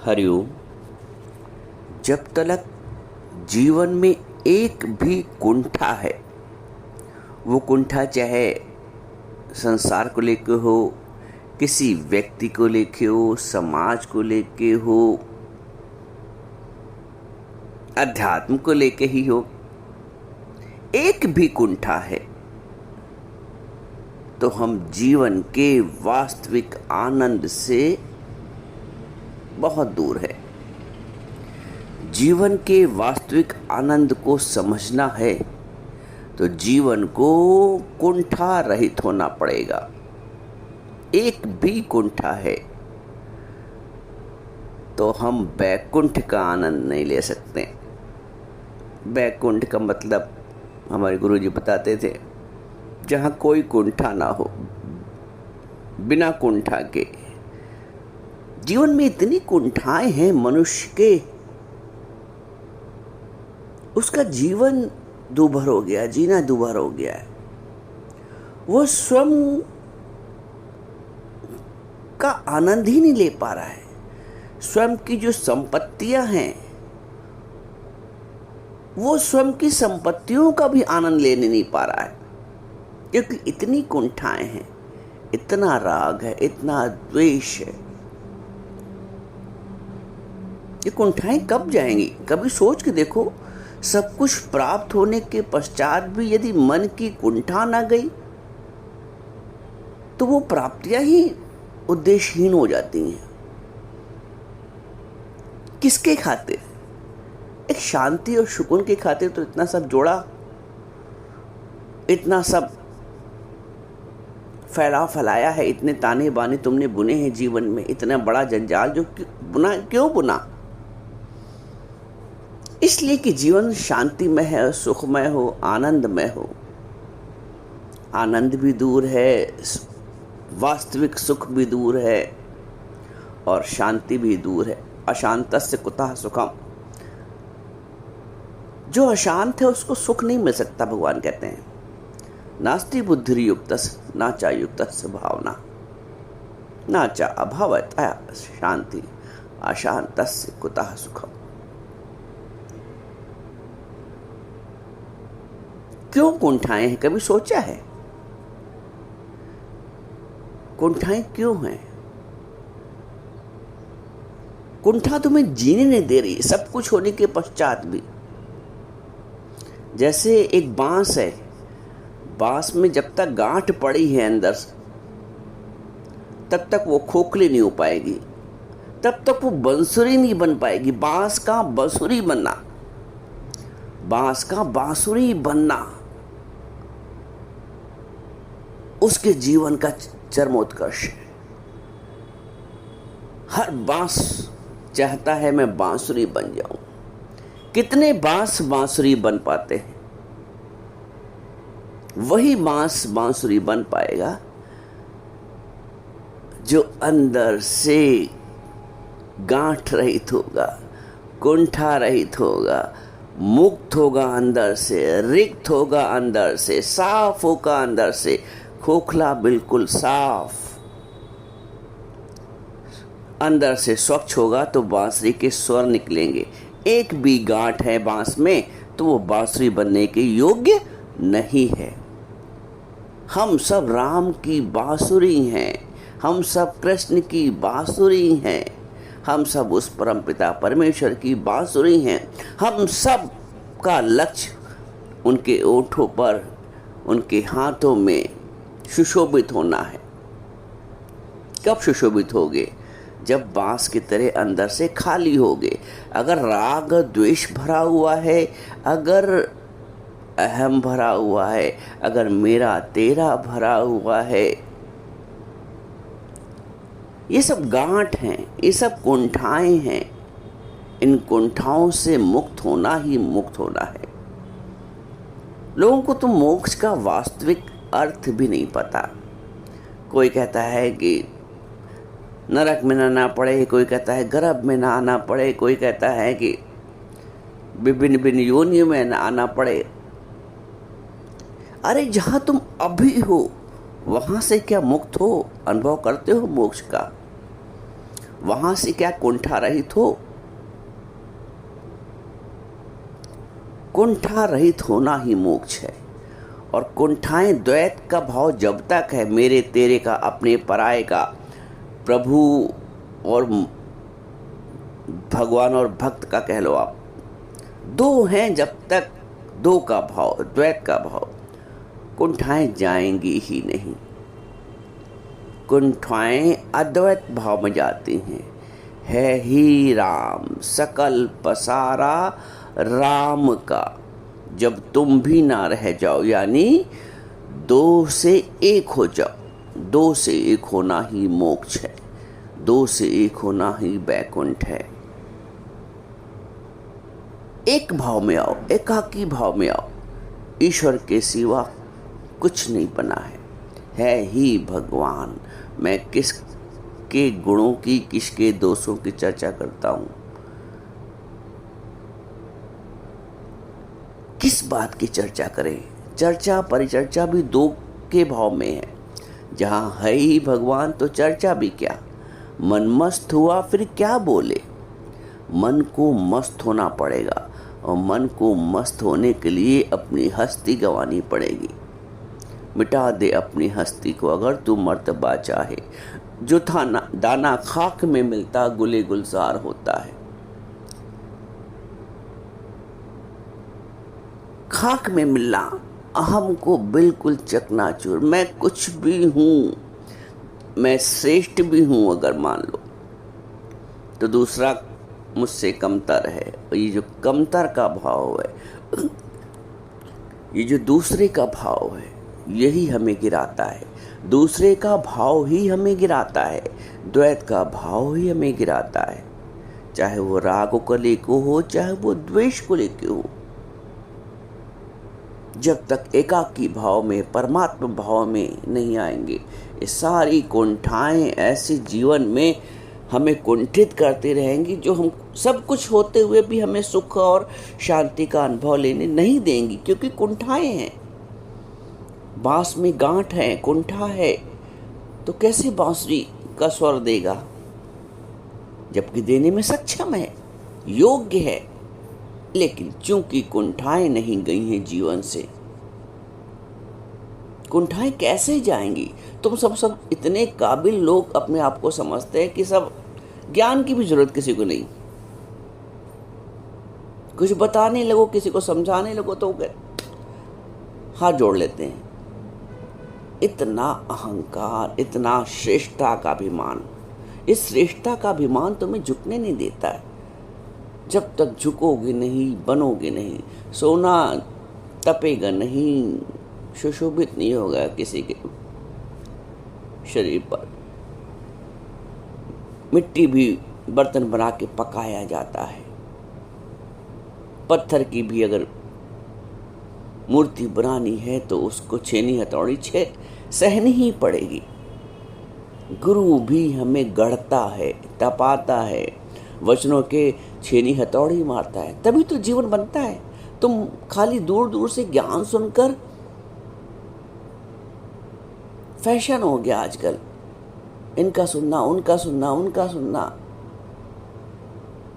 हरिओम। जब तक जीवन में एक भी कुंठा है, वो कुंठा चाहे संसार को लेके हो, किसी व्यक्ति को लेके हो, समाज को लेके हो, अध्यात्म को लेके ही हो, एक भी कुंठा है तो हम जीवन के वास्तविक आनंद से बहुत दूर है। जीवन के वास्तविक आनंद को समझना है तो जीवन को कुंठा रहित होना पड़ेगा। एक भी कुंठा है तो हम बैकुंठ का आनंद नहीं ले सकते। बैकुंठ का मतलब हमारे गुरुजी बताते थे, जहाँ कोई कुंठा ना हो, बिना कुंठा के। जीवन में इतनी कुंठाएं हैं मनुष्य के, उसका जीवन दूभर हो गया, जीना दूभर हो गया है। वो स्वयं का आनंद ही नहीं ले पा रहा है। स्वयं की जो संपत्तियां हैं, वो स्वयं की संपत्तियों का भी आनंद लेने नहीं पा रहा है, क्योंकि इतनी कुंठाएं हैं, इतना राग है, इतना द्वेष है। ये कुंठाएं कब जाएंगी? कभी सोच के देखो, सब कुछ प्राप्त होने के पश्चात भी यदि मन की कुंठा ना गई तो वो प्राप्तियां ही उद्देश्यहीन हो जाती हैं। किसके खातिर? एक शांति और सुकून के खातिर तो इतना सब जोड़ा, इतना सब फैलाया है, इतने ताने बाने तुमने बुने हैं जीवन में, इतना बड़ा जंजाल जो क्यों बुना? इसलिए कि जीवन शांतिमय है, सुखमय हो, आनंदमय हो। आनंद भी दूर है, वास्तविक सुख भी दूर है और शांति भी दूर है। अशांतस्य कुतः सुखम। जो अशांत है उसको सुख नहीं मिल सकता। भगवान कहते हैं, नास्ति बुद्धिर्युक्तस्य न च युक्तस्य भावना न च अभावतः शांति अशांतस्य कुतः सुखम। क्यों कुंठाएं हैं? कभी सोचा है कुंठाएं क्यों हैं? कुंठा तुम्हें जीने नहीं दे रही, सब कुछ होने के पश्चात भी। जैसे एक बांस है, बांस में जब तक गांठ पड़ी है अंदर, तब तक वो खोखली नहीं हो पाएगी, तब तक वो बांसुरी नहीं बन पाएगी। बांस का बांसुरी बनना, बांस का बांसुरी बनना उसके जीवन का चरमोत्कर्ष है। हर बांस चाहता है मैं बांसुरी बन जाऊं। कितने बांस बांसुरी बन पाते हैं? वही बांस बांसुरी बन पाएगा जो अंदर से गांठ रहित होगा, कुंठा रहित होगा, मुक्त होगा अंदर से, रिक्त होगा अंदर से, साफ होगा अंदर से, खोखला बिल्कुल साफ, अंदर से स्वच्छ होगा तो बांसुरी के स्वर निकलेंगे। एक भी गांठ है बांस में तो वो बांसुरी बनने के योग्य नहीं है। हम सब राम की बांसुरी हैं, हम सब कृष्ण की बांसुरी हैं, हम सब उस परमपिता परमेश्वर की बांसुरी हैं। हम सब का लक्ष्य उनके ओठों पर, उनके हाथों में सुशोभित होना है। कब सुशोभित होगे? जब बांस की तरह अंदर से खाली होगे। अगर राग द्वेष भरा हुआ है, अगर अहम भरा हुआ है, अगर मेरा तेरा भरा हुआ है, ये सब गांठ हैं, ये सब कुंठाएं हैं। इन कुंठाओं से मुक्त होना ही मुक्त होना है। लोगों को तो मोक्ष का वास्तविक अर्थ भी नहीं पता। कोई कहता है कि नरक में ना आना पड़े, कोई कहता है गर्भ में ना आना पड़े, कोई कहता है कि विभिन्न विभिन्न योनियों में ना आना पड़े। अरे जहाँ तुम अभी हो वहाँ से क्या मुक्त हो? अनुभव करते हो मोक्ष का? वहां से क्या कुंठा रहित हो? कुंठा रहित होना ही मोक्ष है। और कुंठाएं, द्वैत का भाव जब तक है, मेरे तेरे का, अपने पराये का, प्रभु और भगवान और भक्त का कह लो आप, दो हैं जब तक, दो का भाव, द्वैत का भाव, कुंठाएं जाएंगी ही नहीं। कुंठाएं अद्वैत भाव में जाती हैं। है ही राम सकल पसारा राम का, जब तुम भी ना रह जाओ, यानी दो से एक हो जाओ। दो से एक होना ही मोक्ष है, दो से एक होना ही बैकुंठ है। एक भाव में आओ, एकाकी भाव में आओ। ईश्वर के सिवा कुछ नहीं बना है ही भगवान। मैं किसके गुणों की, किसके दोषों की चर्चा करता हूं? किस बात की चर्चा करें? चर्चा परिचर्चा भी दो के भाव में है। जहां है ही भगवान तो चर्चा भी क्या। मन मस्त हुआ फिर क्या बोले। मन को मस्त होना पड़ेगा, और मन को मस्त होने के लिए अपनी हस्ती गंवानी पड़ेगी। मिटा दे अपनी हस्ती को अगर तू मर्तबा चाहे। जो दाना खाक में मिलता गुले गुलजार होता है। खाक में मिलना अहम को बिल्कुल चकनाचूर। मैं कुछ भी हूं, मैं श्रेष्ठ भी हूं अगर मान लो, तो दूसरा मुझसे कमतर है। और ये जो कमतर का भाव है, ये जो दूसरे का भाव है, यही हमें गिराता है। दूसरे का भाव ही हमें गिराता है, द्वैत का भाव ही हमें गिराता है। चाहे वो राग को लेकर हो, चाहे वो द्वेष को लेकर हो। जब तक एकाकी भाव में, परमात्मा भाव में नहीं आएंगे, ये सारी कुंठाएं ऐसे जीवन में हमें कुंठित करते रहेंगी, जो हम सब कुछ होते हुए भी हमें सुख और शांति का अनुभव लेने नहीं देंगी, क्योंकि कुंठाएं हैं। बांस में गांठ है, कुंठा है, तो कैसे बांसुरी का स्वर देगा? जबकि देने में सक्षम है, योग्य है, लेकिन चूंकि कुंठाएं नहीं गई हैं जीवन से, कुंठाएं कैसे जाएंगी? तुम सब इतने काबिल लोग अपने आप को समझते हैं कि सब ज्ञान की भी जरूरत किसी को नहीं। कुछ बताने लगो, किसी को समझाने लगो तो हाथ जोड़ लेते हैं। इतना अहंकार, इतना श्रेष्ठता का अभिमान, इस श्रेष्ठता का अभिमान तुम्हें झुकने नहीं देता है। जब तक झुकोगे नहीं, बनोगे नहीं, सोना तपेगा नहीं, सुशोभित नहीं होगा किसी के शरीर पर। मिट्टी भी बर्तन बना के पकाया जाता है। पत्थर की भी अगर मूर्ति बनानी है तो उसको छेनी हथौड़ी सहनी ही पड़ेगी। गुरु भी हमें गढ़ता है, तपाता है, वचनों के छेनी हथौड़ी मारता है, तभी तो जीवन बनता है। तुम खाली दूर दूर से ज्ञान सुनकर, फैशन हो गया आजकल, इनका सुनना, उनका सुनना, उनका सुनना,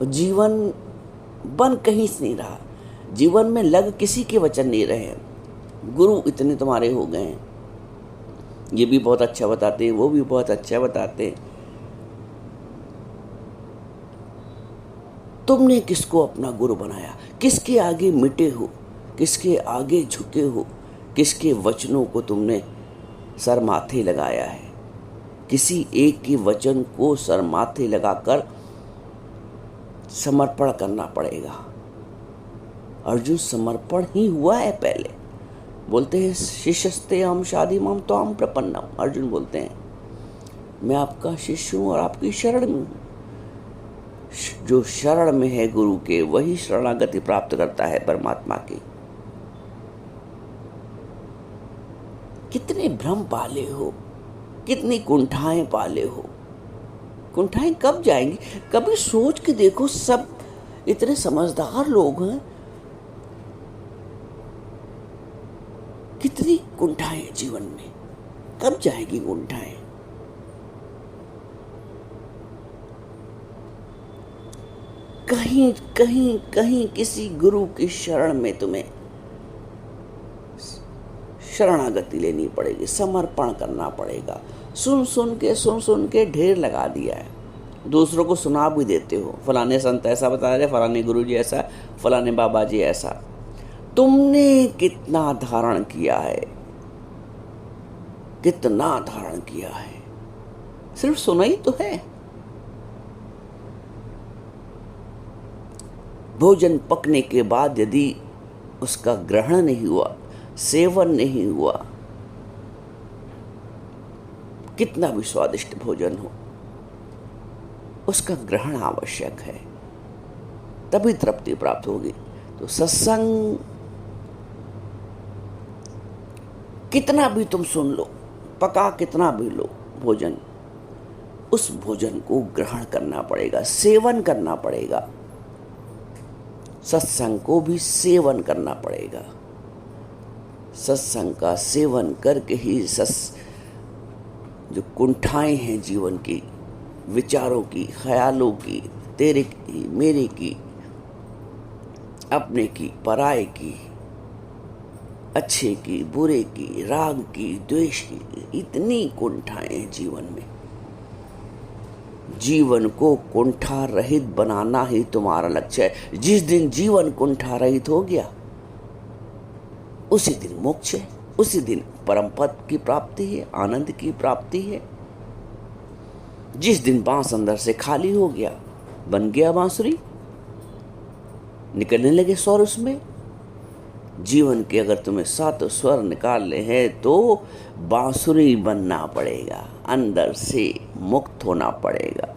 जीवन बन कहीं से नहीं रहा। जीवन में लग किसी के वचन नहीं रहे। गुरु इतने तुम्हारे हो गए हैं, ये भी बहुत अच्छा बताते हैं, वो भी बहुत अच्छा बताते हैं। तुमने किसको अपना गुरु बनाया? किसके आगे मिटे हो? किसके आगे झुके हो? किसके वचनों को तुमने सर माथे लगाया है? किसी एक के वचन को सर माथे लगाकर समर्पण करना पड़ेगा। अर्जुन समर्पण ही हुआ है पहले। बोलते हैं शिष्यस्ते हम शादी मम तो हम प्रपन्नम। अर्जुन बोलते हैं मैं आपका शिष्य हूं और आपकी शरण में हूं। जो शरण में है गुरु के, वही शरणागति प्राप्त करता है परमात्मा की। कितने भ्रम पाले हो, कितनी कुंठाएं पाले हो। कुंठाएं कब जाएंगी? कभी सोच के देखो, सब इतने समझदार लोग हैं, कितनी कुंठाएं जीवन में, कब जाएगी कुंठाएं? कहीं कहीं कहीं किसी गुरु की शरण में तुम्हें शरणागति लेनी पड़ेगी, समर्पण करना पड़ेगा। सुन सुन के ढेर लगा दिया है, दूसरों को सुना भी देते हो, फलाने संत ऐसा बता रहे, फलाने गुरु जी ऐसा, फलाने बाबा जी ऐसा। तुमने कितना धारण किया है, कितना धारण किया है? सिर्फ सुना ही तो है। भोजन पकने के बाद यदि उसका ग्रहण नहीं हुआ, सेवन नहीं हुआ, कितना भी स्वादिष्ट भोजन हो, उसका ग्रहण आवश्यक है, तभी तृप्ति प्राप्त होगी। तो सत्संग कितना भी तुम सुन लो, पका कितना भी लो भोजन, उस भोजन को ग्रहण करना पड़ेगा, सेवन करना पड़ेगा। सत्संग को भी सेवन करना पड़ेगा। सत्संग का सेवन करके ही जो कुंठाएं हैं जीवन की, विचारों की, ख्यालों की, तेरे की, मेरे की, अपने की, पराये की, अच्छे की, बुरे की, राग की, द्वेष की, इतनी कुंठाएं हैं जीवन में। जीवन को कुंठा रहित बनाना ही तुम्हारा लक्ष्य है। जिस दिन जीवन कुंठा रहित हो गया, उसी दिन मोक्ष है, उसी दिन परम पद की प्राप्ति है, आनंद की प्राप्ति है। जिस दिन बांस अंदर से खाली हो गया, बन गया बांसुरी, निकलने लगे स्वर उसमें। जीवन के अगर तुम्हें 7 स्वर निकालने हैं तो बांसुरी बनना पड़ेगा, अंदर से मुक्त होना पड़ेगा।